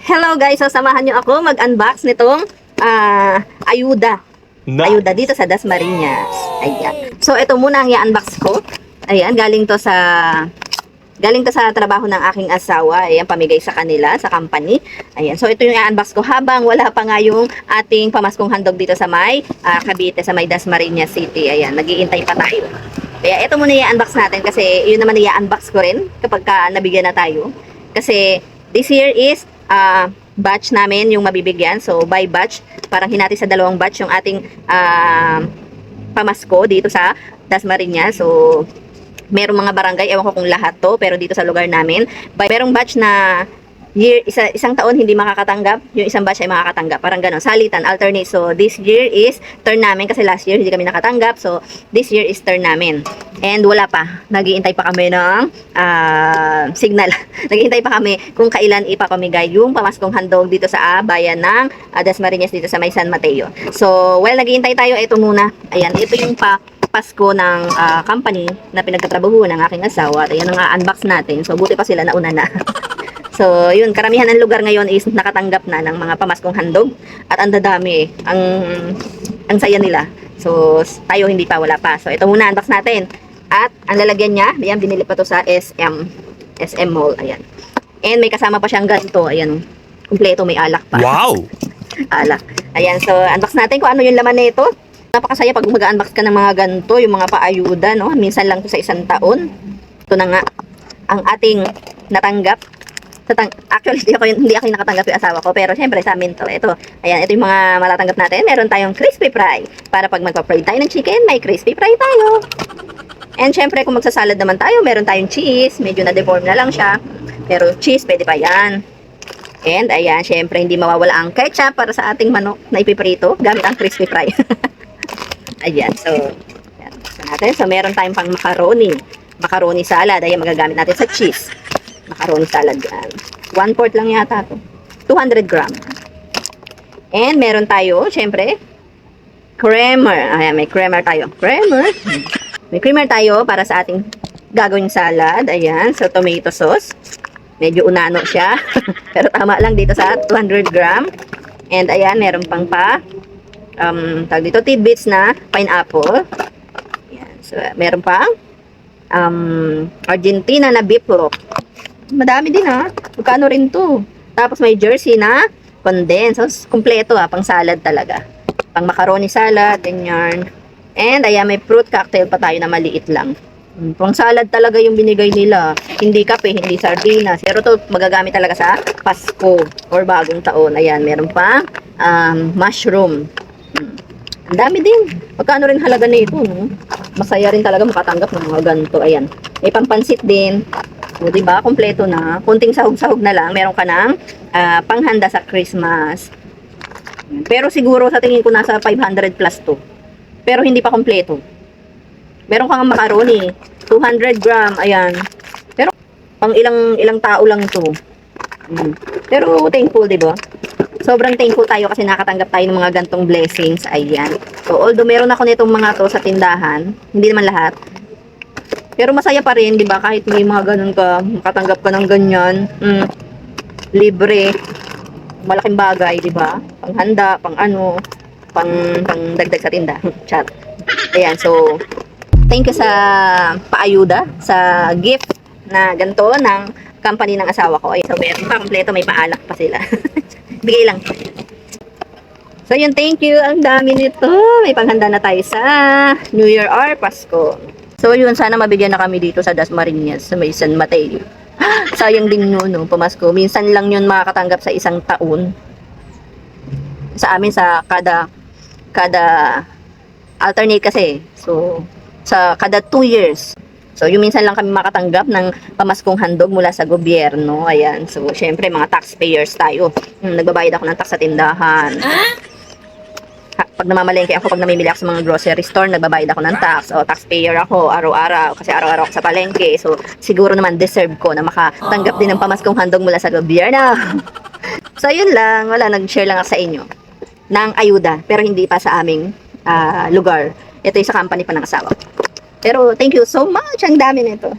Hello guys, so samahan nyo ako mag-unbox nitong ayuda. Nice. Ayuda dito sa Dasmariñas. Ayan. So ito muna ang i-unbox ko. Ayan, galing to sa trabaho ng aking asawa. Ayan, pamigay sa kanila, sa company. Ayan, so ito yung i-unbox ko habang wala pa nga yung ating pamaskong handog dito sa may Cavite, sa may Dasmariñas City. Ayan, nag-iintay pa tayo. Kaya ito muna i-unbox natin kasi yun naman i-unbox ko rin kapag nabigyan na tayo. Kasi this year is batch namin yung mabibigyan. So, by batch, parang hinati sa dalawang batch yung ating pamasko dito sa Dasmariñas. So, merong mga barangay, ewan ko kung lahat to, pero dito sa lugar namin, merong batch na year, isang taon hindi makakatanggap, yung isang batch ay makakatanggap. Parang gano'n, salitan, alternate. So, this year is turn namin kasi last year hindi kami nakatanggap. So, this year is turn namin. And wala pa. Naghihintay pa kami ng signal. Naghihintay pa kami kung kailan ipapamigay yung pamaskong handog dito sa bayan ng Dasmariñas dito sa may San Mateo. So, well, naghihintay tayo. Ito muna. Ayan, ito yung Pasko ng company na pinagtatrabahuan ng aking asawa. At ayan ang unbox natin. So, buti pa sila nauna na. So, yun, karamihan ng lugar ngayon is nakatanggap na ng mga pamaskong handog. At ang dadami, ang saya nila. So, tayo hindi pa, wala pa. So, ito muna, unbox natin. At, ang lalagyan niya, ayan, binili pa to sa SM Mall, ayan. And may kasama pa siyang ganito, ayan, kumpleto, may alak pa. Wow! Alak. Ayan, so, unbox natin kung ano yung laman nito. Napakasaya pag mag-unbox ka ng mga ganito, yung mga paayuda, no? Minsan lang to sa isang taon. Ito na nga, ang ating natanggap. Actually, hindi ako yung nakatanggap yung asawa ko. Pero syempre, sa amin to. Ito. Ayan, ito yung mga malatanggap natin. Meron tayong crispy fry. Para pag magpa-fry tayo ng chicken, may crispy fry tayo. And syempre, kung magsasalad naman tayo, meron tayong cheese. Medyo na-deform na lang siya. Pero cheese, pwede pa yan. And ayan, syempre, hindi mawawala ang ketchup para sa ating manok na ipiprito gamit ang crispy fry. Ayan, so, ayan, natin. So, meron tayong pang macaroni. Macaroni salad. Ayan, magagamit natin sa cheese. Macaroni salad yan. 1/4 lang yata to. 200 gram. And meron tayo, syempre, creamer. Ayan, may creamer tayo. Creamer. May creamer tayo para sa ating gagawing salad. Ayan, so tomato sauce. Medyo unano siya. Pero tama lang dito sa 200 gram. And ayan, meron pang tawag dito, tidbits na pineapple. Ayan, so meron pang Argentina na beef loaf. Madami din Magkano rin to. Tapos may jersey na condensed. So, kumpleto pang salad talaga. Pang macaroni salad, ganyan. And ayan, may fruit cocktail pa tayo na maliit lang. Pang salad talaga yung binigay nila. Hindi kape, hindi sardinas. Pero to magagamit talaga sa Pasko or bagong taon. Ayan, meron pa mushroom. Ang dami din. Magkano rin halaga nito, no? Masaya rin talaga makatanggap ng mga ganito. Ayan. May pampansit din. O, diba? Kompleto na. Kunting sahog-sahog na lang. Meron ka ng panghanda sa Christmas. Pero siguro sa tingin ko nasa 500 plus to. Pero hindi pa kompleto. Meron kang macaroni. 200 gram. Ayan. Pero pang ilang tao lang to. Pero thankful, diba? Sobrang thankful tayo kasi nakatanggap tayo ng mga gantong blessings. Ayan. So, although meron ako nitong mga to sa tindahan, hindi naman lahat. Pero masaya pa rin, di ba? Kahit may mga ganun ka, makatanggap ka ng ganyan. Libre. Malaking bagay, di ba? Panghanda, pang dagdag sa tinda. Chat. Ayan, so, thank you sa paayuda, sa gift na ganito ng company ng asawa ko. Ayan, so, meron pa, kompleto, may paalak pa sila. Bigay lang. So, yun, thank you. Ang dami nito. May panghanda na tayo sa New Year or Pasko. So, yun, sana mabigyan na kami dito sa Dasmariñas, sa may San Mateo. Sayang din yun, no, pamasko. Minsan lang yun makakatanggap sa isang taon. Sa amin, sa kada alternate kasi. So, sa kada 2 years. So, yung minsan lang kami makatanggap ng pamaskong handog mula sa gobyerno. Ayan. So, syempre, mga taxpayers tayo. Nagbabayad ako ng tax sa tindahan. Pag namamalengke ako, pag namimili ako sa mga grocery store, nagbabayad ako ng tax. O, taxpayer ako, araw-araw. Kasi araw-araw ako sa palengke. So, siguro naman deserve ko na makatanggap din ng pamaskong handog mula sa gobyerno. So, yun lang. Wala, nag-share lang ako sa inyo ng ayuda. Pero hindi pa sa aming lugar. Ito yung sa company pa ng asawa. Pero, thank you so much. Ang dami nito.